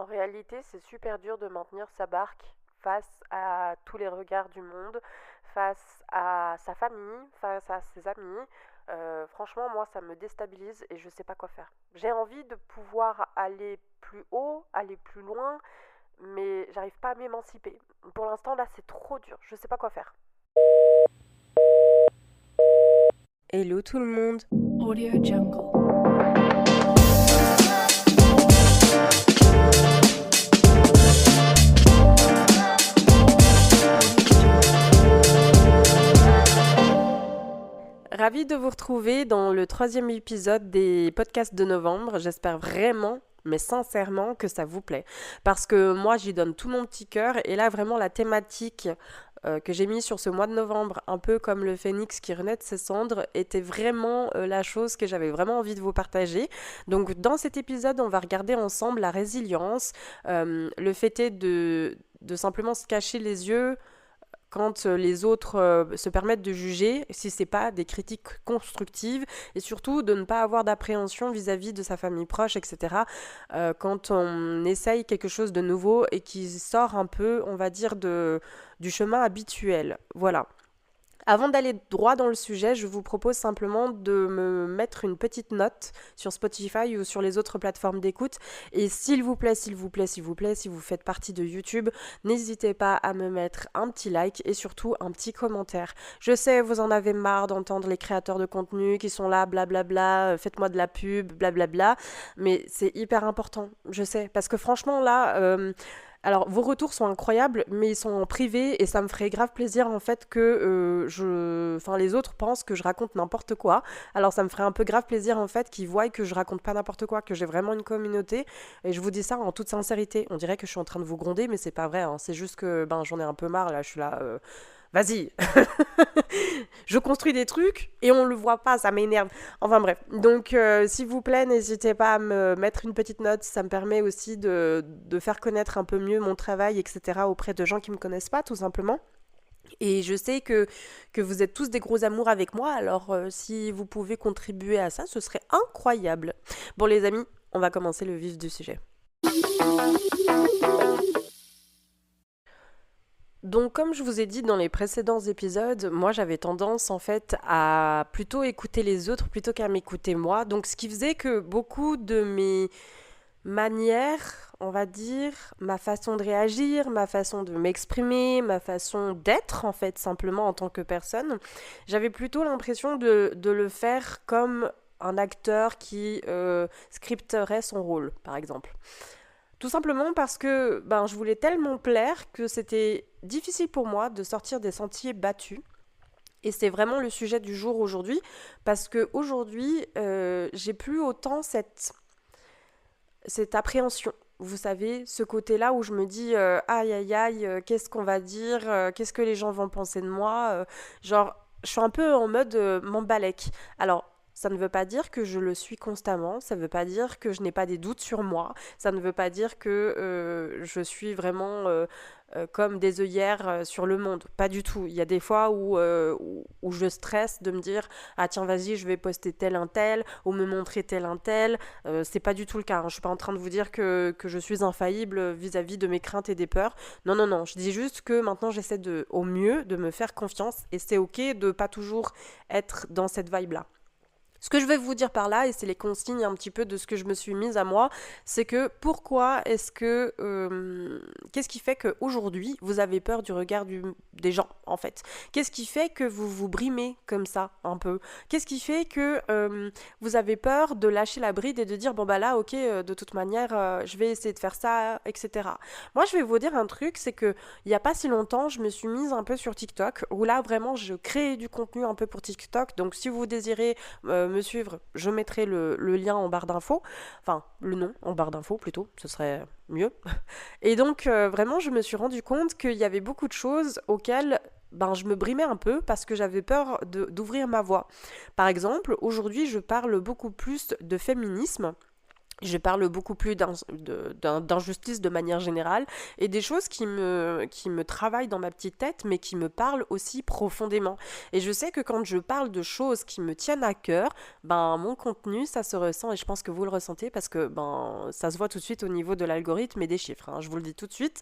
En réalité, c'est super dur de maintenir sa barque face à tous les regards du monde, face à sa famille, face à ses amis. Franchement, moi, ça me déstabilise et je sais pas quoi faire. J'ai envie de pouvoir aller plus haut, aller plus loin, mais j'arrive pas à m'émanciper. Pour l'instant, là, c'est trop dur. Je sais pas quoi faire. Hello tout le monde. Audio Jungle. Ravie de vous retrouver dans le troisième épisode des podcasts de novembre. J'espère vraiment, mais sincèrement, que ça vous plaît. Parce que moi, j'y donne tout mon petit cœur. Et là, vraiment, la thématique que j'ai mise sur ce mois de novembre, un peu comme le phénix qui renaît de ses cendres, était vraiment la chose que j'avais vraiment envie de vous partager. Donc, dans cet épisode, on va regarder ensemble la résilience, le fait est de simplement se cacher les yeux quand les autres se permettent de juger, si c'est pas des critiques constructives, et surtout de ne pas avoir d'appréhension vis-à-vis de sa famille proche, etc. Quand on essaye quelque chose de nouveau et qui sort un peu, on va dire, du chemin habituel. Voilà. Avant d'aller droit dans le sujet, je vous propose simplement de me mettre une petite note sur Spotify ou sur les autres plateformes d'écoute. Et s'il vous plaît, s'il vous plaît, s'il vous plaît, si vous faites partie de YouTube, n'hésitez pas à me mettre un petit like et surtout un petit commentaire. Je sais, vous en avez marre d'entendre les créateurs de contenu qui sont là, blablabla, faites-moi de la pub, blablabla. Mais c'est hyper important, je sais. Parce que franchement, là, alors, vos retours sont incroyables, mais ils sont en privé et ça me ferait grave plaisir en fait que enfin, les autres pensent que je raconte n'importe quoi. Alors, ça me ferait un peu grave plaisir en fait qu'ils voient que je raconte pas n'importe quoi, que j'ai vraiment une communauté. Et je vous dis ça en toute sincérité. On dirait que je suis en train de vous gronder, mais c'est pas vrai, hein. C'est juste que ben j'en ai un peu marre là. Je suis là. Vas-y, je construis des trucs et on le voit pas, ça m'énerve. Enfin bref, donc s'il vous plaît, n'hésitez pas à me mettre une petite note, ça me permet aussi de faire connaître un peu mieux mon travail, etc. auprès de gens qui me connaissent pas, tout simplement. Et je sais que vous êtes tous des gros amours avec moi, alors si vous pouvez contribuer à ça, ce serait incroyable. Bon les amis, on va commencer le vif du sujet. Donc, comme je vous ai dit dans les précédents épisodes, moi j'avais tendance en fait à plutôt écouter les autres plutôt qu'à m'écouter moi. Donc, ce qui faisait que beaucoup de mes manières, on va dire, ma façon de réagir, ma façon de m'exprimer, ma façon d'être en fait simplement en tant que personne, j'avais plutôt l'impression de le faire comme un acteur qui scripterait son rôle, par exemple. Tout simplement parce que ben, je voulais tellement plaire que c'était difficile pour moi de sortir des sentiers battus. Et c'est vraiment le sujet du jour aujourd'hui, parce que aujourd'hui, j'ai plus autant cette appréhension. Vous savez, ce côté-là où je me dis aïe aïe aïe, qu'est-ce qu'on va dire, qu'est-ce que les gens vont penser de moi, genre, je suis un peu en mode m'embalèque. Alors, ça ne veut pas dire que je le suis constamment, ça ne veut pas dire que je n'ai pas des doutes sur moi, ça ne veut pas dire que je suis vraiment comme des œillères sur le monde. Pas du tout. Il y a des fois où je stresse de me dire ah tiens vas-y je vais poster tel un tel ou me montrer tel un tel. C'est pas du tout le cas, hein. Je suis pas en train de vous dire que je suis infaillible vis-à-vis de mes craintes et des peurs. Non, non, non. Je dis juste que maintenant j'essaie au mieux de me faire confiance et c'est ok de pas toujours être dans cette vibe-là. Ce que je vais vous dire par là, et c'est les consignes un petit peu de ce que je me suis mise à moi, c'est que pourquoi est-ce que... qu'est-ce qui fait qu'aujourd'hui, vous avez peur du regard des gens, en fait? Qu'est-ce qui fait que vous vous brimez comme ça, un peu? Qu'est-ce qui fait que vous avez peur de lâcher la bride et de dire, bon bah là, ok, de toute manière, je vais essayer de faire ça, etc. Moi, je vais vous dire un truc, c'est que il n'y a pas si longtemps, je me suis mise un peu sur TikTok, où là, vraiment, je crée du contenu un peu pour TikTok. Donc, si vous désirez me suivre, je mettrai le lien en barre d'infos, enfin le nom en barre d'infos plutôt, ce serait mieux. Et donc vraiment je me suis rendu compte qu'il y avait beaucoup de choses auxquelles ben, je me brimais un peu parce que j'avais peur d'ouvrir ma voix. Par exemple, aujourd'hui je parle beaucoup plus de féminisme Je parle beaucoup plus d'injustice de manière générale et des choses qui me travaillent dans ma petite tête, mais qui me parlent aussi profondément. Et je sais que quand je parle de choses qui me tiennent à cœur, ben mon contenu, ça se ressent et je pense que vous le ressentez parce que ben ça se voit tout de suite au niveau de l'algorithme et des chiffres, hein, je vous le dis tout de suite.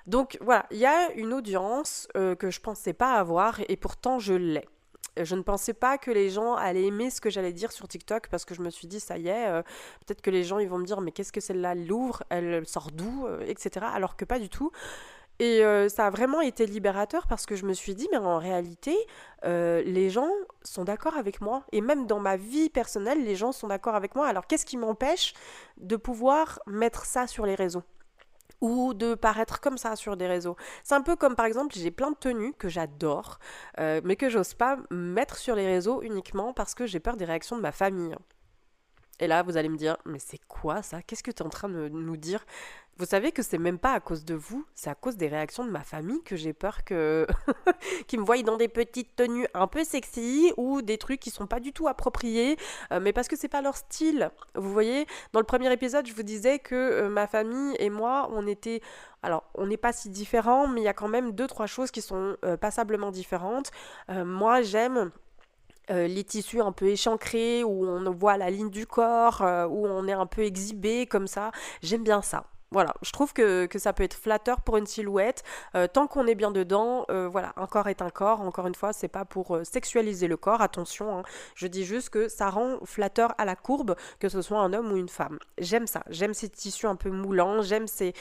Donc voilà, il y a une audience que je pensais pas avoir et pourtant je l'ai. Je ne pensais pas que les gens allaient aimer ce que j'allais dire sur TikTok parce que je me suis dit, ça y est, peut-être que les gens ils vont me dire, mais qu'est-ce que celle-là, elle l'ouvre, elle sort d'où, etc. Alors que pas du tout. Et ça a vraiment été libérateur parce que je me suis dit, mais en réalité, les gens sont d'accord avec moi. Et même dans ma vie personnelle, les gens sont d'accord avec moi. Alors qu'est-ce qui m'empêche de pouvoir mettre ça sur les réseaux ou de paraître comme ça sur des réseaux. C'est un peu comme par exemple, j'ai plein de tenues que j'adore, mais que j'ose pas mettre sur les réseaux uniquement parce que j'ai peur des réactions de ma famille. Et là, vous allez me dire, mais c'est quoi ça? Qu'est-ce que tu es en train de nous dire? Vous savez que c'est même pas à cause de vous, c'est à cause des réactions de ma famille que j'ai peur que qu'ils me voient dans des petites tenues un peu sexy ou des trucs qui sont pas du tout appropriés, mais parce que c'est pas leur style. Vous voyez, dans le premier épisode, je vous disais que ma famille et moi, on était alors, on n'est pas si différents, mais il y a quand même deux, trois choses qui sont passablement différentes. Moi, j'aime les tissus un peu échancrés, où on voit la ligne du corps, où on est un peu exhibé comme ça. J'aime bien ça. Voilà, je trouve que ça peut être flatteur pour une silhouette, tant qu'on est bien dedans, voilà, un corps est un corps, encore une fois, c'est pas pour sexualiser le corps, attention, hein. Je dis juste que ça rend flatteur à la courbe, que ce soit un homme ou une femme. J'aime ça, j'aime ces tissus un peu moulants, j'aime ces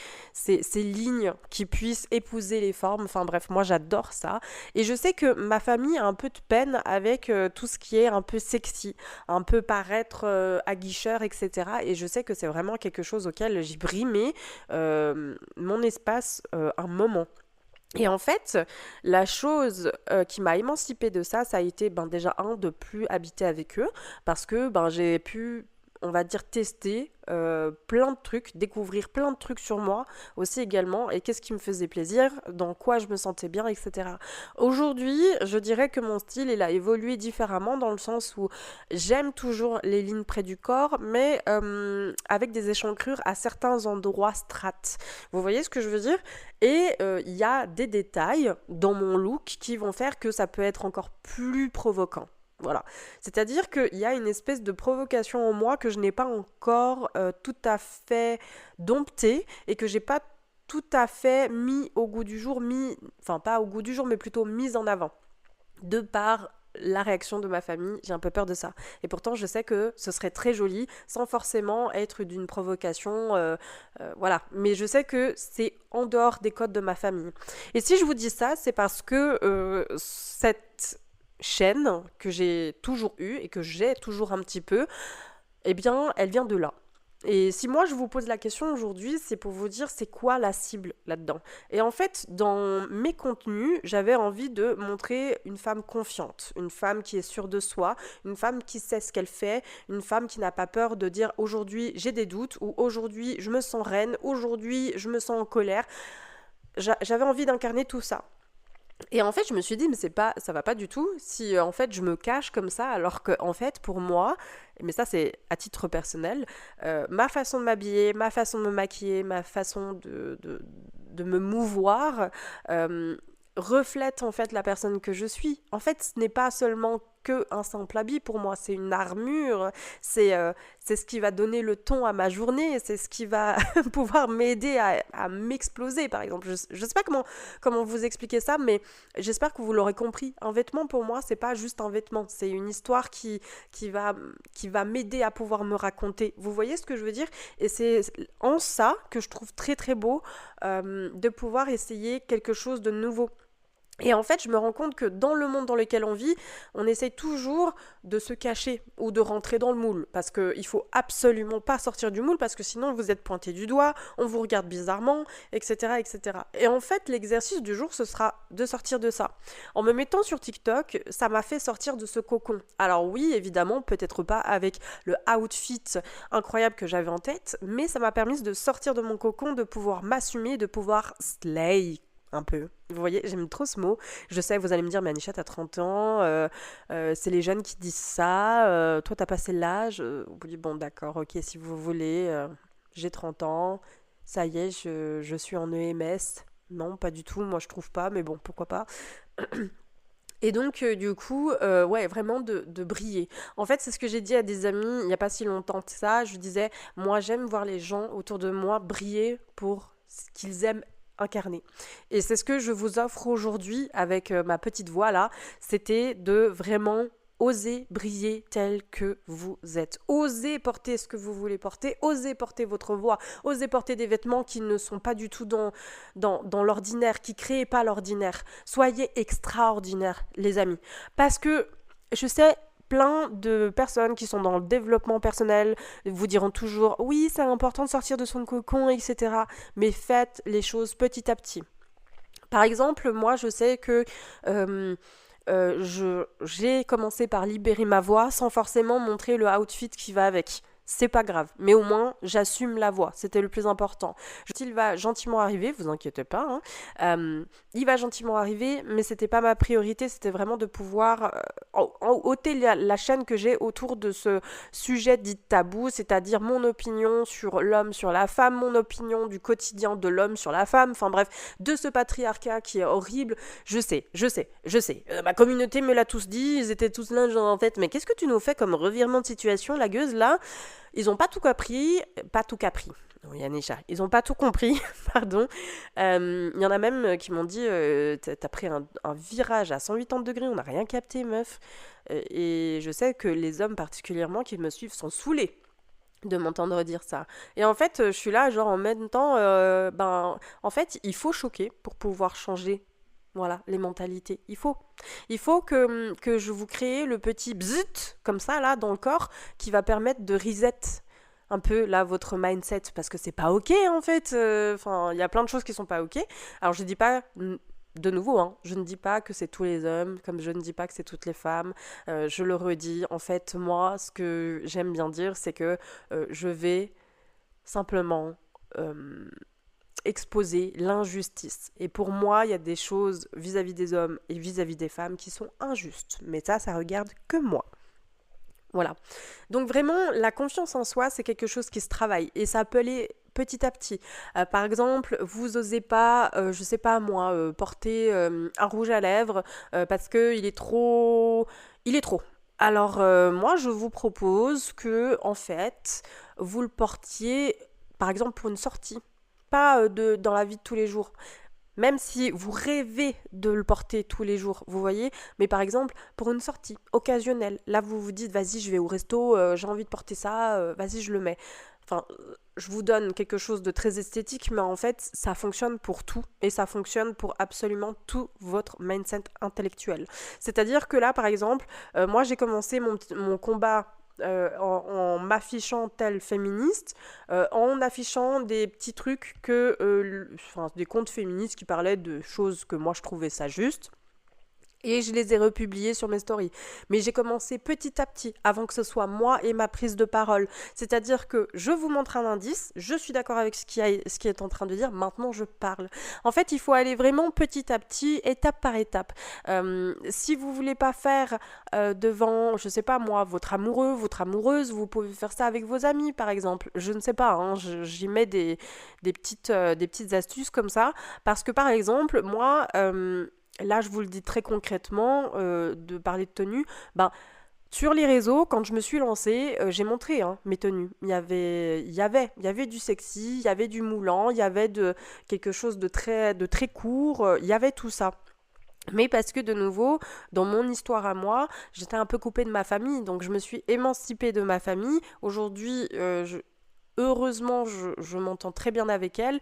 lignes qui puissent épouser les formes, enfin bref, moi j'adore ça. Et je sais que ma famille a un peu de peine avec tout ce qui est un peu sexy, un peu paraître aguicheur, etc. Et je sais que c'est vraiment quelque chose auquel j'ai brimé mon espace un moment. Et en fait, la chose qui m'a émancipée de ça, ça a été ben, déjà de plus habiter avec eux, parce que ben, j'ai pu, on va dire, tester plein de trucs, découvrir plein de trucs sur moi aussi également, et qu'est-ce qui me faisait plaisir, dans quoi je me sentais bien, etc. Aujourd'hui, je dirais que mon style, il a évolué différemment, dans le sens où j'aime toujours les lignes près du corps, mais avec des échancrures à certains endroits strates. Vous voyez ce que je veux dire? Et il y a des détails dans mon look qui vont faire que ça peut être encore plus provoquant. Voilà. C'est-à-dire qu'il y a une espèce de provocation en moi que je n'ai pas encore tout à fait domptée et que j'ai pas tout à fait mis au goût du jour, enfin pas au goût du jour, mais plutôt mise en avant. De par la réaction de ma famille, j'ai un peu peur de ça. Et pourtant, je sais que ce serait très joli, sans forcément être d'une provocation, voilà. Mais je sais que c'est en dehors des codes de ma famille. Et si je vous dis ça, c'est parce que cette chaîne que j'ai toujours eue et que j'ai toujours un petit peu, eh bien, elle vient de là. Et si moi je vous pose la question aujourd'hui, c'est pour vous dire c'est quoi la cible là-dedans. Et en fait, dans mes contenus, j'avais envie de montrer une femme confiante, une femme qui est sûre de soi, une femme qui sait ce qu'elle fait, une femme qui n'a pas peur de dire aujourd'hui j'ai des doutes ou aujourd'hui je me sens reine, aujourd'hui je me sens en colère. J'avais envie d'incarner tout ça. Et en fait, je me suis dit, mais ça va pas du tout si en fait je me cache comme ça, alors que en fait, pour moi, mais ça c'est à titre personnel, ma façon de m'habiller, ma façon de me maquiller, ma façon de me mouvoir, reflète en fait la personne que je suis. En fait, ce n'est pas seulement que un simple habit pour moi, c'est une armure, c'est ce qui va donner le ton à ma journée, c'est ce qui va pouvoir m'aider à m'exploser par exemple. Je sais pas comment vous expliquer ça, mais j'espère que vous l'aurez compris. Un vêtement pour moi, c'est pas juste un vêtement, c'est une histoire qui va m'aider à pouvoir me raconter. Vous voyez ce que je veux dire? Et c'est en ça que je trouve très très beau de pouvoir essayer quelque chose de nouveau. Et en fait, je me rends compte que dans le monde dans lequel on vit, on essaye toujours de se cacher ou de rentrer dans le moule. Parce qu'il ne faut absolument pas sortir du moule, parce que sinon vous êtes pointé du doigt, on vous regarde bizarrement, etc., etc. Et en fait, l'exercice du jour, ce sera de sortir de ça. En me mettant sur TikTok, ça m'a fait sortir de ce cocon. Alors oui, évidemment, peut-être pas avec le outfit incroyable que j'avais en tête, mais ça m'a permis de sortir de mon cocon, de pouvoir m'assumer, de pouvoir slay, un peu. Vous voyez, j'aime trop ce mot. Je sais, vous allez me dire, mais Anisha, t'as 30 ans, c'est les jeunes qui disent ça, toi, t'as passé l'âge. On vous dit, bon, d'accord, ok, si vous voulez, j'ai 30 ans, ça y est, je suis en EMS. Non, pas du tout, moi je trouve pas, mais bon, pourquoi pas. Et donc, du coup, ouais, vraiment de briller. En fait, c'est ce que j'ai dit à des amis il n'y a pas si longtemps que ça. Je disais, moi, j'aime voir les gens autour de moi briller pour ce qu'ils aiment incarner. Et c'est ce que je vous offre aujourd'hui avec ma petite voix là. C'était de vraiment oser briller tel que vous êtes. Osez porter ce que vous voulez porter. Osez porter votre voix. Osez porter des vêtements qui ne sont pas du tout dans l'ordinaire, qui ne créent pas l'ordinaire. Soyez extraordinaires, les amis. Parce que je sais, plein de personnes qui sont dans le développement personnel vous diront toujours oui, c'est important de sortir de son cocon, etc. Mais faites les choses petit à petit. Par exemple, moi, je sais que j'ai commencé par libérer ma voix sans forcément montrer le outfit qui va avec. C'est pas grave, mais au moins j'assume la voix, c'était le plus important. Il va gentiment arriver, vous inquiétez pas, hein. Il va gentiment arriver, mais c'était pas ma priorité, c'était vraiment de pouvoir ôter la chaîne que j'ai autour de ce sujet dit tabou, c'est-à-dire mon opinion sur l'homme, sur la femme, mon opinion du quotidien de l'homme sur la femme, enfin bref, de ce patriarcat qui est horrible. Je sais. Ma communauté me l'a tous dit, ils étaient tous là, genre en fait, mais qu'est-ce que tu nous fais comme revirement de situation, la gueuse là? Ils n'ont pas tout compris. Oui, Anisha, ils n'ont pas tout compris, pardon. Il y en a même qui m'ont dit t'as pris un virage à 180 degrés, on n'a rien capté, meuf. Et je sais que les hommes particulièrement qui me suivent sont saoulés de m'entendre dire ça. Et en fait, je suis là, genre en même temps, en fait, il faut choquer pour pouvoir changer. Voilà, les mentalités. Il faut que je vous crée le petit bzzzt, comme ça, là, dans le corps, qui va permettre de reset un peu, là, votre mindset. Parce que c'est pas OK, en fait. Enfin, il y a plein de choses qui sont pas OK. Alors, je dis pas, de nouveau, hein, je ne dis pas que c'est tous les hommes, comme je ne dis pas que c'est toutes les femmes. Je le redis. En fait, moi, ce que j'aime bien dire, c'est que je vais simplement exposer l'injustice. Et pour moi, il y a des choses vis-à-vis des hommes et vis-à-vis des femmes qui sont injustes. Mais ça regarde que moi. Voilà. Donc vraiment, la confiance en soi, c'est quelque chose qui se travaille. Et ça peut aller petit à petit. Par exemple, vous osez pas, je sais pas moi, porter un rouge à lèvres parce qu'il est trop... Il est trop. Alors moi, je vous propose que, en fait, vous le portiez, par exemple, pour une sortie. Pas dans la vie de tous les jours. Même si vous rêvez de le porter tous les jours, vous voyez, mais par exemple, pour une sortie occasionnelle, là vous vous dites, vas-y, je vais au resto, j'ai envie de porter ça, vas-y, je le mets. Enfin, je vous donne quelque chose de très esthétique, mais en fait, ça fonctionne pour tout, et ça fonctionne pour absolument tout votre mindset intellectuel. C'est-à-dire que là, par exemple, moi j'ai commencé mon combat en m'affichant telle féministe, en affichant des petits trucs des comptes féministes qui parlaient de choses que moi je trouvais ça juste. Et je les ai republiés sur mes stories. Mais j'ai commencé petit à petit, avant que ce soit moi et ma prise de parole. C'est-à-dire que je vous montre un indice, je suis d'accord avec ce qui est en train de dire, maintenant je parle. En fait, il faut aller vraiment petit à petit, étape par étape. Si vous voulez pas faire devant, je sais pas moi, votre amoureux, votre amoureuse, vous pouvez faire ça avec vos amis, par exemple. Je ne sais pas, hein, j'y mets des petites astuces comme ça. Parce que, par exemple, moi... là, je vous le dis très concrètement, de parler de tenue, sur les réseaux, quand je me suis lancée, j'ai montré mes tenues. Il y avait du sexy, il y avait du moulant, il y avait quelque chose de très court, il y avait tout ça. Mais parce que de nouveau, dans mon histoire à moi, j'étais un peu coupée de ma famille, donc je me suis émancipée de ma famille. Aujourd'hui, heureusement, je m'entends très bien avec elle.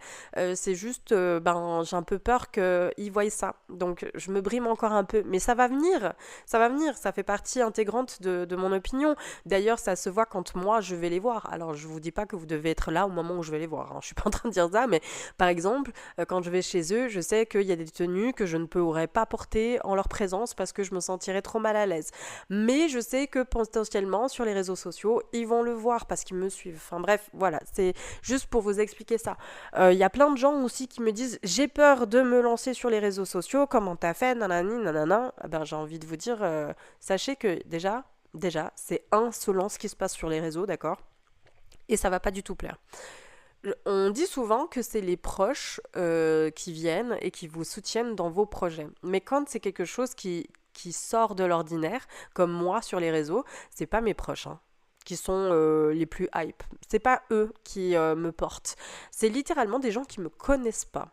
C'est juste, j'ai un peu peur qu'ils voient ça. Donc, je me brime encore un peu. Mais ça va venir. Ça fait partie intégrante de mon opinion. D'ailleurs, ça se voit quand moi, je vais les voir. Alors, je vous dis pas que vous devez être là au moment où je vais les voir, hein. Je suis pas en train de dire ça, mais par exemple, quand je vais chez eux, je sais qu'il y a des tenues que je ne pourrais pas porter en leur présence parce que je me sentirais trop mal à l'aise. Mais je sais que potentiellement, sur les réseaux sociaux, ils vont le voir parce qu'ils me suivent. Enfin bref, voilà. voilà, c'est juste pour vous expliquer ça. Il y a plein de gens aussi qui me disent j'ai peur de me lancer sur les réseaux sociaux, comment t'as fait, nanani, nanana. Ah ben, j'ai envie de vous dire, sachez que déjà, c'est insolent ce qui se passe sur les réseaux, d'accord? Et ça va pas du tout plaire. On dit souvent que c'est les proches qui viennent et qui vous soutiennent dans vos projets. Mais quand c'est quelque chose qui sort de l'ordinaire, comme moi sur les réseaux, c'est pas mes proches, hein, qui sont les plus hype. C'est pas eux qui me portent. C'est littéralement des gens qui me connaissent pas.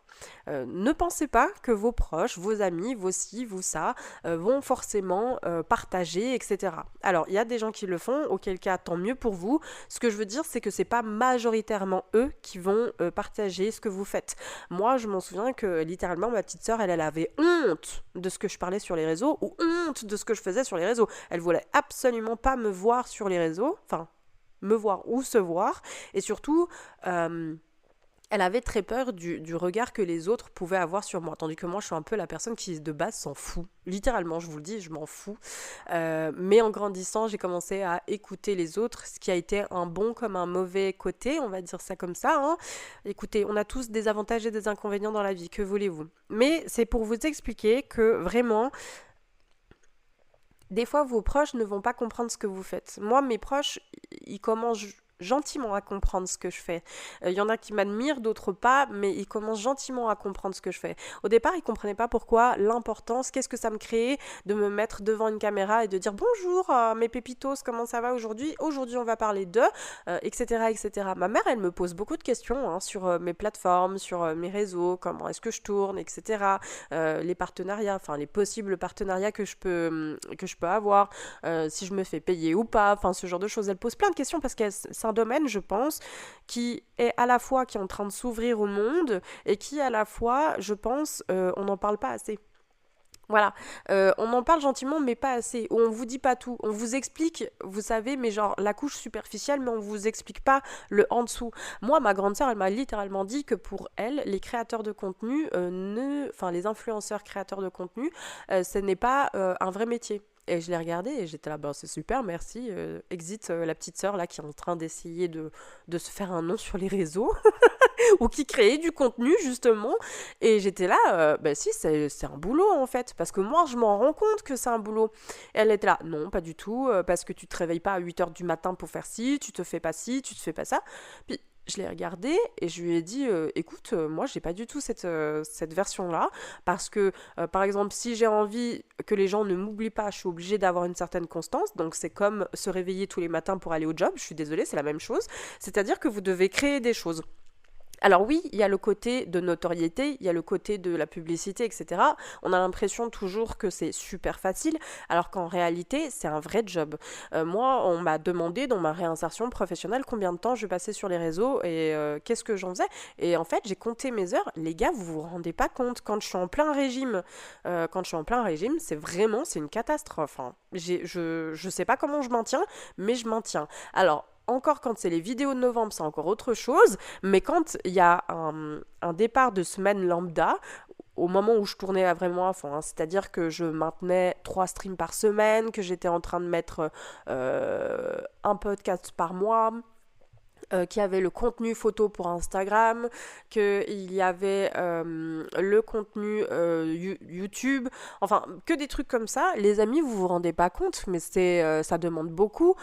Ne pensez pas que vos proches, vos amis, vos ci, vos ça, vont forcément partager, etc. Alors, il y a des gens qui le font, auquel cas, tant mieux pour vous. Ce que je veux dire, c'est que c'est pas majoritairement eux qui vont partager ce que vous faites. Moi, je m'en souviens que littéralement, ma petite sœur, elle avait honte de ce que je parlais sur les réseaux ou honte de ce que je faisais sur les réseaux. Elle voulait absolument pas me voir sur les réseaux, enfin, me voir ou se voir, et surtout, elle avait très peur du regard que les autres pouvaient avoir sur moi, tandis que moi je suis un peu la personne qui de base s'en fout, littéralement je vous le dis, je m'en fous, mais en grandissant j'ai commencé à écouter les autres, ce qui a été un bon comme un mauvais côté, on va dire ça comme ça, hein. Écoutez, on a tous des avantages et des inconvénients dans la vie, que voulez-vous, mais c'est pour vous expliquer que vraiment des fois, vos proches ne vont pas comprendre ce que vous faites. Moi, mes proches, ils commencent gentiment à comprendre ce que je fais. Il y en a qui m'admirent, d'autres pas, mais ils commencent gentiment à comprendre ce que je fais. Au départ, ils comprenaient pas pourquoi, l'importance, qu'est-ce que ça me créait de me mettre devant une caméra et de dire bonjour mes pépitos, comment ça va aujourd'hui? Aujourd'hui, on va parler d'eux, etc., etc. Ma mère, elle me pose beaucoup de questions hein, sur mes plateformes, sur mes réseaux, comment est-ce que je tourne, etc. Les partenariats, enfin les possibles partenariats que je peux avoir, si je me fais payer ou pas, enfin ce genre de choses. Elle pose plein de questions parce que c'est un domaine, je pense, qui est à la fois qui est en train de s'ouvrir au monde et qui à la fois, je pense, on n'en parle pas assez. Voilà, on en parle gentiment mais pas assez, on vous dit pas tout, on vous explique, vous savez, mais genre la couche superficielle, mais on vous explique pas le en dessous. Moi, ma grande sœur, elle m'a littéralement dit que pour elle, les créateurs de contenu, enfin les influenceurs créateurs de contenu, ce n'est pas un vrai métier. Et je l'ai regardé et j'étais là, ben c'est super, merci. Exit la petite sœur là qui est en train d'essayer de se faire un nom sur les réseaux ou qui créait du contenu justement. Et j'étais là, ben si, c'est un boulot en fait, parce que moi je m'en rends compte que c'est un boulot. Et elle était là, non, pas du tout, parce que tu te réveilles pas à 8h du matin pour faire ci, tu te fais pas ci, tu te fais pas ça. Puis je l'ai regardé et je lui ai dit écoute, moi j'ai pas du tout cette version-là parce que par exemple si j'ai envie que les gens ne m'oublient pas, je suis obligée d'avoir une certaine constance, donc c'est comme se réveiller tous les matins pour aller au job, je suis désolée, c'est la même chose, c'est-à-dire que vous devez créer des choses. Alors oui, il y a le côté de notoriété, il y a le côté de la publicité, etc. On a l'impression toujours que c'est super facile, alors qu'en réalité, c'est un vrai job. Moi, on m'a demandé dans ma réinsertion professionnelle combien de temps je passais sur les réseaux et qu'est-ce que j'en faisais. Et en fait, j'ai compté mes heures. Les gars, vous vous rendez pas compte, quand je suis en plein régime, c'est une catastrophe, hein. Je sais pas comment je maintiens, mais je maintiens. Alors, encore quand c'est les vidéos de novembre, c'est encore autre chose, mais quand il y a un départ de semaine lambda, au moment où je tournais à vraiment à fond, hein, c'est-à-dire que je maintenais 3 streams par semaine, que j'étais en train de mettre un podcast par mois, qu'il y avait le contenu photo pour Instagram, qu'il y avait le contenu YouTube, enfin que des trucs comme ça. Les amis, vous vous rendez pas compte, mais ça demande beaucoup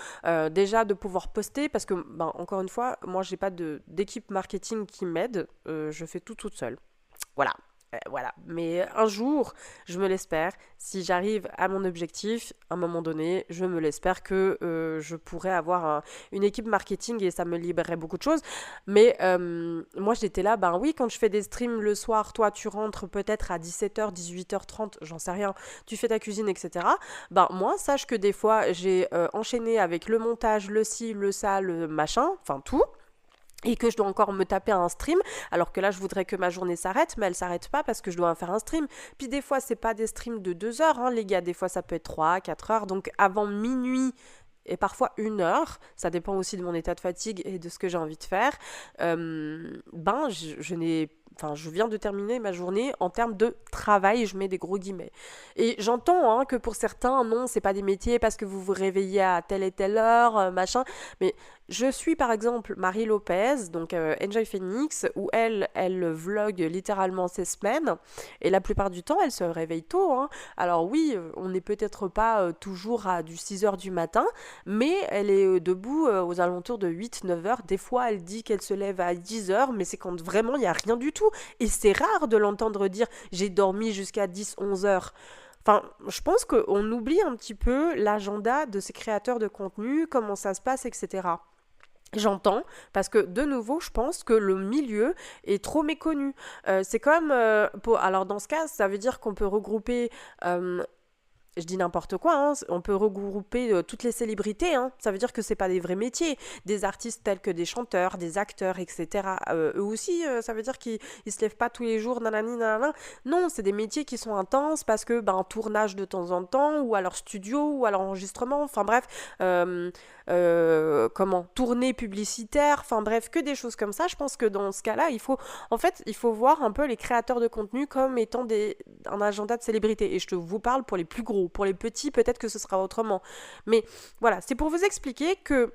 déjà de pouvoir poster parce que ben, encore une fois, moi j'ai pas d'équipe marketing qui m'aide, je fais tout toute seule. Voilà. Voilà, mais un jour, je me l'espère, si j'arrive à mon objectif, à un moment donné, je me l'espère que je pourrais avoir une équipe marketing et ça me libérerait beaucoup de choses. Mais moi, j'étais là, ben oui, quand je fais des streams le soir, toi, tu rentres peut-être à 17h, 18h30, j'en sais rien, tu fais ta cuisine, etc. Ben moi, sache que des fois, j'ai enchaîné avec le montage, le ci, le ça, le machin, enfin tout. Et que je dois encore me taper un stream, alors que là je voudrais que ma journée s'arrête, mais elle s'arrête pas parce que je dois faire un stream. Puis des fois c'est pas des streams de 2 heures, hein, les gars, des fois ça peut être 3, 4 heures, donc avant minuit et parfois 1 heure, ça dépend aussi de mon état de fatigue et de ce que j'ai envie de faire, je viens de terminer ma journée en termes de travail, je mets des gros guillemets. Et j'entends que pour certains, non, c'est pas des métiers parce que vous vous réveillez à telle et telle heure, machin, mais Je suis par exemple Marie Lopez, donc Enjoy Phoenix, où elle vlog littéralement ses semaines, et la plupart du temps, elle se réveille tôt, hein. Alors oui, on n'est peut-être pas toujours à du 6 heures du matin, mais elle est debout aux alentours de 8-9 heures. Des fois, elle dit qu'elle se lève à 10 heures, mais c'est quand vraiment il n'y a rien du tout. Et c'est rare de l'entendre dire j'ai dormi jusqu'à 10-11 heures. Enfin, je pense qu'on oublie un petit peu l'agenda de ces créateurs de contenu, comment ça se passe, etc. J'entends, parce que de nouveau, je pense que le milieu est trop méconnu. C'est comme, alors dans ce cas, ça veut dire qu'on peut regrouper euh, je dis n'importe quoi, hein, on peut regrouper toutes les célébrités, hein, ça veut dire que c'est pas des vrais métiers, des artistes tels que des chanteurs, des acteurs, etc. Eux aussi, ça veut dire qu'ils ils se lèvent pas tous les jours, nanani, nanana. Non, c'est des métiers qui sont intenses parce que ben tournage de temps en temps, ou à leur studio, ou à leur enregistrement, enfin bref, euh, tournée publicitaire, enfin bref, que des choses comme ça. Je pense que dans ce cas-là, il faut voir un peu les créateurs de contenu comme étant un agenda de célébrité. Et je te vous parle pour les plus gros. Pour les petits, peut-être que ce sera autrement. Mais voilà, c'est pour vous expliquer que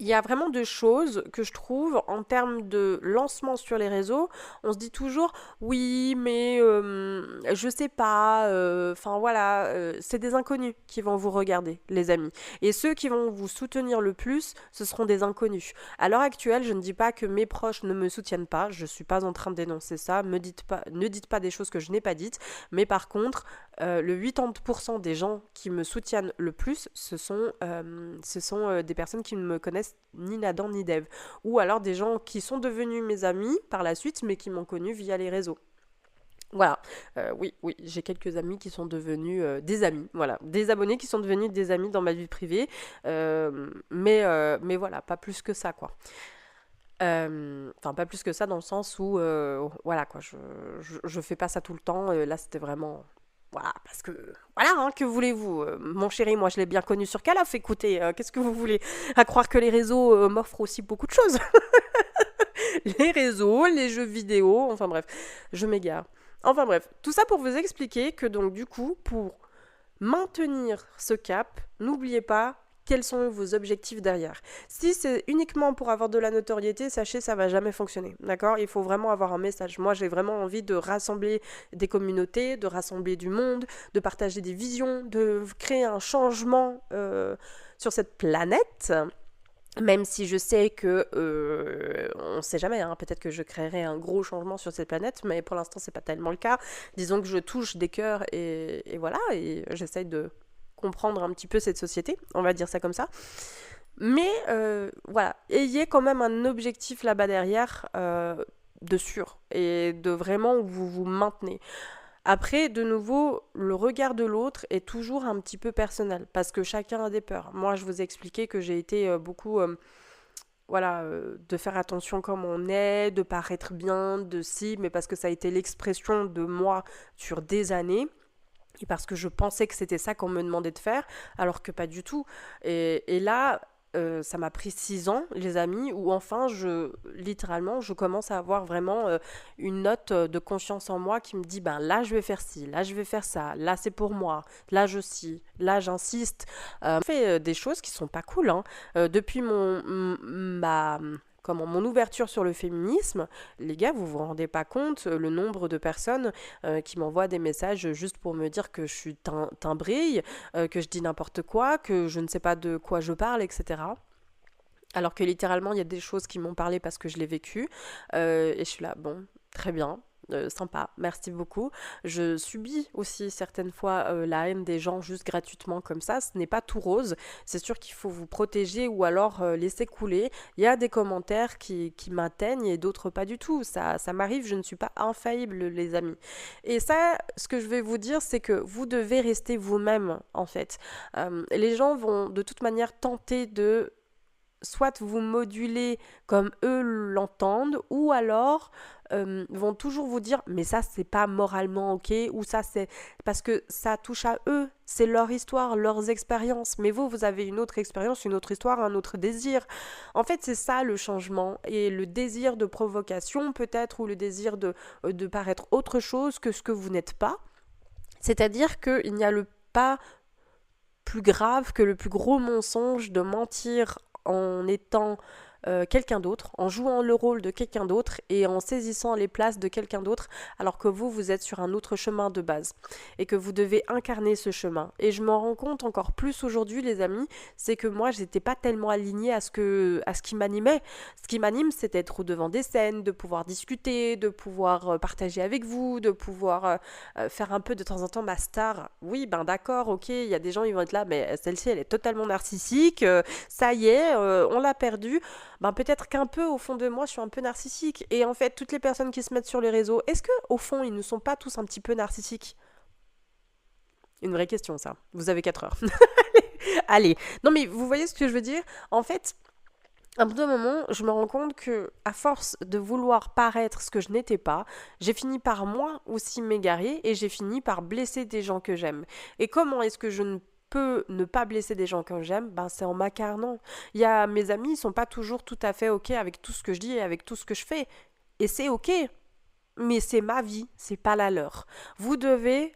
il y a vraiment deux choses que je trouve en termes de lancement sur les réseaux. On se dit toujours, oui, mais je sais pas. Enfin voilà, c'est des inconnus qui vont vous regarder, les amis. Et ceux qui vont vous soutenir le plus, ce seront des inconnus. À l'heure actuelle, je ne dis pas que mes proches ne me soutiennent pas. Je suis pas en train de dénoncer ça. Ne dites pas des choses que je n'ai pas dites. Mais par contre, le 80% des gens qui me soutiennent le plus, ce sont des personnes qui ne me connaissent ni Nadan ni Dev. Ou alors des gens qui sont devenus mes amis par la suite, mais qui m'ont connu via les réseaux. Voilà, oui, j'ai quelques amis qui sont devenus des amis, voilà, des abonnés qui sont devenus des amis dans ma vie privée, mais voilà, pas plus que ça, quoi. Enfin, pas plus que ça dans le sens où, voilà, quoi, je fais pas ça tout le temps, là c'était vraiment... Voilà, parce que, voilà, hein, que voulez-vous mon chéri, moi je l'ai bien connu sur Call of, écoutez, qu'est-ce que vous voulez? À croire que les réseaux m'offrent aussi beaucoup de choses. Les réseaux, les jeux vidéo, enfin bref, je m'égare. Enfin bref, tout ça pour vous expliquer que donc du coup, pour maintenir ce cap, n'oubliez pas quels sont vos objectifs derrière. Si c'est uniquement pour avoir de la notoriété, sachez, ça va jamais fonctionner. D'accord? Il faut vraiment avoir un message. Moi, j'ai vraiment envie de rassembler des communautés, de rassembler du monde, de partager des visions, de créer un changement sur cette planète. Même si je sais que on ne sait jamais, hein, peut-être que je créerai un gros changement sur cette planète, mais pour l'instant c'est pas tellement le cas. Disons que je touche des cœurs et voilà, et j'essaye de comprendre un petit peu cette société, on va dire ça comme ça. Mais voilà, ayez quand même un objectif là-bas derrière de sûr et de vraiment où vous vous maintenez. Après, de nouveau, le regard de l'autre est toujours un petit peu personnel parce que chacun a des peurs. Moi, je vous ai expliqué que j'ai été beaucoup, voilà, de faire attention comme on est, de paraître bien, de si, mais parce que ça a été l'expression de moi sur des années. Et parce que je pensais que c'était ça qu'on me demandait de faire, alors que pas du tout. Et là, ça m'a pris 6 ans, les amis, où enfin, littéralement, je commence à avoir vraiment une note de confiance en moi qui me dit, ben là, je vais faire ci, là, je vais faire ça, là, c'est pour moi, là, là, j'insiste. Je fais des choses qui sont pas cool, hein. Depuis mon ouverture sur le féminisme, les gars, vous vous rendez pas compte le nombre de personnes qui m'envoient des messages juste pour me dire que je suis timbrée, que je dis n'importe quoi, que je ne sais pas de quoi je parle, etc. Alors que littéralement, il y a des choses qui m'ont parlé parce que je l'ai vécu. Et je suis là, bon, très bien. Sympa, merci beaucoup. Je subis aussi certaines fois la haine des gens juste gratuitement comme ça. Ce n'est pas tout rose. C'est sûr qu'il faut vous protéger ou alors laisser couler. Il y a des commentaires qui m'atteignent et d'autres pas du tout. Ça m'arrive, je ne suis pas infaillible, les amis. Et ça, ce que je vais vous dire, c'est que vous devez rester vous-même, en fait. Les gens vont de toute manière tenter de soit vous moduler comme eux l'entendent, ou alors vont toujours vous dire mais ça c'est pas moralement ok, ou ça c'est parce que ça touche à eux, c'est leur histoire, leurs expériences, mais vous avez une autre expérience, une autre histoire, un autre désir. En fait c'est ça le changement, et le désir de provocation peut-être, ou le désir de paraître autre chose que ce que vous n'êtes pas, c'est-à-dire qu'il n'y a pas plus grave que le plus gros mensonge de mentir en étant quelqu'un d'autre, en jouant le rôle de quelqu'un d'autre et en saisissant les places de quelqu'un d'autre, alors que vous êtes sur un autre chemin de base et que vous devez incarner ce chemin. Et je m'en rends compte encore plus aujourd'hui, les amis, c'est que moi, j'étais pas tellement alignée à ce qui m'animait. Ce qui m'anime, c'est d'être au devant des scènes, de pouvoir discuter, de pouvoir partager avec vous, de pouvoir faire un peu de temps en temps ma star. Oui, ben d'accord, ok, il y a des gens, ils vont être là, mais celle-ci, elle est totalement narcissique, ça y est, on l'a perdue. Ben peut-être qu'un peu au fond de moi je suis un peu narcissique et en fait toutes les personnes qui se mettent sur les réseaux, est-ce que au fond ils ne sont pas tous un petit peu narcissiques? Une vraie question ça, vous avez 4 heures. Allez, non mais vous voyez ce que je veux dire? En fait, à un bout d'un moment, je me rends compte que à force de vouloir paraître ce que je n'étais pas, j'ai fini par moi aussi m'égarer et j'ai fini par blesser des gens que j'aime. Et comment est-ce que je ne peux ne pas blesser des gens que j'aime? Ben c'est en m'incarnant. Il y a mes amis, ils sont pas toujours tout à fait ok avec tout ce que je dis et avec tout ce que je fais. Et c'est ok, mais c'est ma vie, c'est pas la leur. Vous devez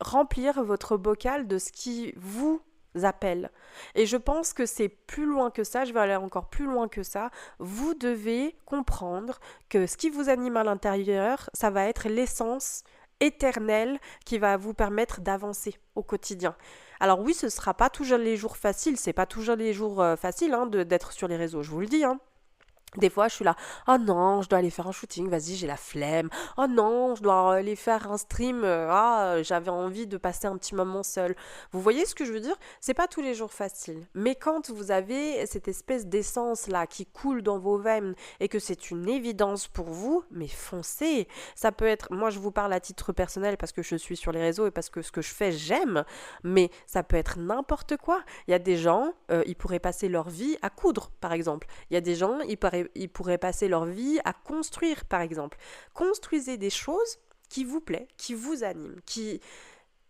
remplir votre bocal de ce qui vous appelle. Et je pense que c'est plus loin que ça, je vais aller encore plus loin que ça. Vous devez comprendre que ce qui vous anime à l'intérieur, ça va être l'essence éternelle qui va vous permettre d'avancer au quotidien. Alors oui, ce ne sera pas toujours les jours faciles, c'est pas toujours les jours faciles d'être sur les réseaux, je vous le dis, hein. Des fois, je suis là, oh non, je dois aller faire un shooting, vas-y, j'ai la flemme. Oh non, je dois aller faire un stream, j'avais envie de passer un petit moment seul. Vous voyez ce que je veux dire? C'est pas tous les jours facile. Mais quand vous avez cette espèce d'essence là qui coule dans vos veines et que c'est une évidence pour vous, mais foncez. Ça peut être, moi je vous parle à titre personnel parce que je suis sur les réseaux et parce que ce que je fais, j'aime, mais ça peut être n'importe quoi. Il y a des gens, ils pourraient passer leur vie à coudre, par exemple. Il y a des gens, ils pourraient passer leur vie à construire, par exemple. Construisez des choses qui vous plaît, qui vous animent,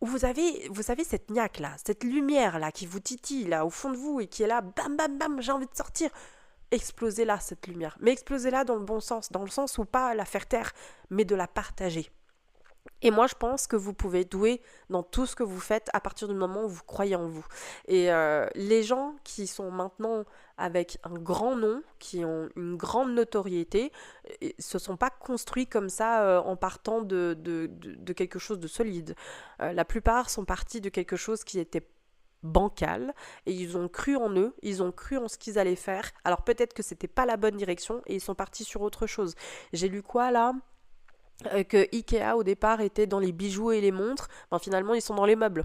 où vous savez cette niaque là, cette lumière là qui vous titille là au fond de vous et qui est là, bam bam bam, j'ai envie de sortir. Explosez-la cette lumière, mais explosez-la dans le bon sens, dans le sens où pas la faire taire, mais de la partager. Et moi, je pense que vous pouvez douer dans tout ce que vous faites à partir du moment où vous croyez en vous. Et les gens qui sont maintenant avec un grand nom, qui ont une grande notoriété, se sont pas construits comme ça en partant de quelque chose de solide. La plupart sont partis de quelque chose qui était bancal et ils ont cru en eux, ils ont cru en ce qu'ils allaient faire. Alors peut-être que c'était pas la bonne direction et ils sont partis sur autre chose. J'ai lu quoi là? Que Ikea au départ était dans les bijoux et les montres, ben, finalement ils sont dans les meubles.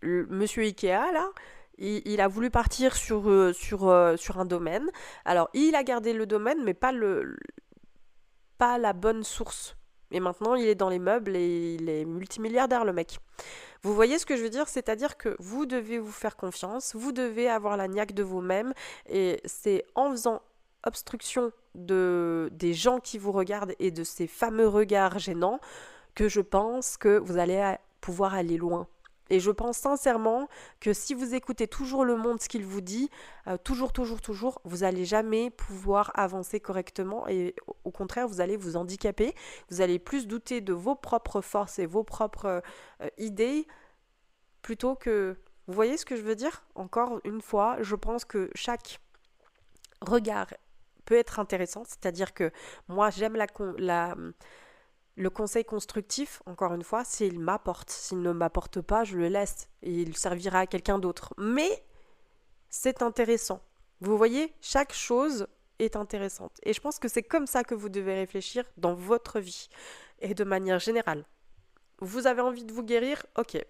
Monsieur Ikea là, il a voulu partir sur un domaine. Alors il a gardé le domaine mais pas la bonne source. Et maintenant il est dans les meubles et il est multimilliardaire le mec. Vous voyez ce que je veux dire? C'est-à-dire que vous devez vous faire confiance, vous devez avoir la niaque de vous-même et c'est en faisant obstruction des gens qui vous regardent et de ces fameux regards gênants que je pense que vous allez pouvoir aller loin. Et je pense sincèrement que si vous écoutez toujours le monde, ce qu'il vous dit, toujours, vous n'allez jamais pouvoir avancer correctement et au contraire, vous allez vous handicaper, vous allez plus douter de vos propres forces et vos propres idées plutôt que... Vous voyez ce que je veux dire? Encore une fois, je pense que chaque regard peut être intéressant, c'est-à-dire que moi j'aime le conseil constructif, encore une fois, s'il m'apporte. S'il ne m'apporte pas, je le laisse et il servira à quelqu'un d'autre. Mais c'est intéressant. Vous voyez, chaque chose est intéressante. Et je pense que c'est comme ça que vous devez réfléchir dans votre vie et de manière générale. Vous avez envie de vous guérir? Ok,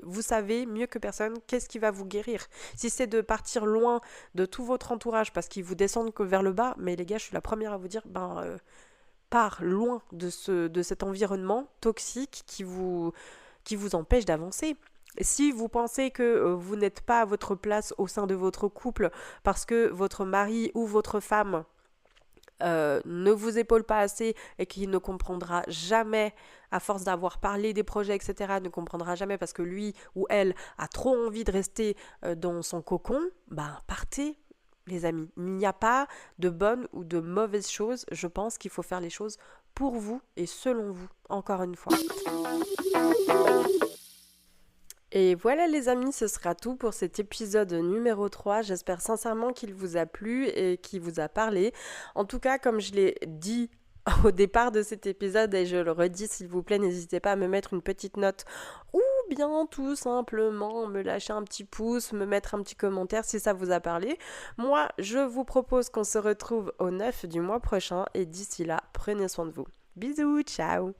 vous savez mieux que personne qu'est-ce qui va vous guérir. Si c'est de partir loin de tout votre entourage parce qu'ils vous descendent que vers le bas, mais les gars, je suis la première à vous dire, pars loin de cet environnement toxique qui vous empêche d'avancer. Si vous pensez que vous n'êtes pas à votre place au sein de votre couple parce que votre mari ou votre femme ne vous épaule pas assez et qu'il ne comprendra jamais, à force d'avoir parlé des projets, etc., ne comprendra jamais parce que lui ou elle a trop envie de rester dans son cocon, partez, les amis. Il n'y a pas de bonnes ou de mauvaises choses. Je pense qu'il faut faire les choses pour vous et selon vous, encore une fois. Et voilà les amis, ce sera tout pour cet épisode numéro 3. J'espère sincèrement qu'il vous a plu et qu'il vous a parlé. En tout cas, comme je l'ai dit au départ de cet épisode, et je le redis s'il vous plaît, n'hésitez pas à me mettre une petite note ou bien tout simplement me lâcher un petit pouce, me mettre un petit commentaire si ça vous a parlé. Moi, je vous propose qu'on se retrouve au 9 du mois prochain et d'ici là, prenez soin de vous. Bisous, ciao!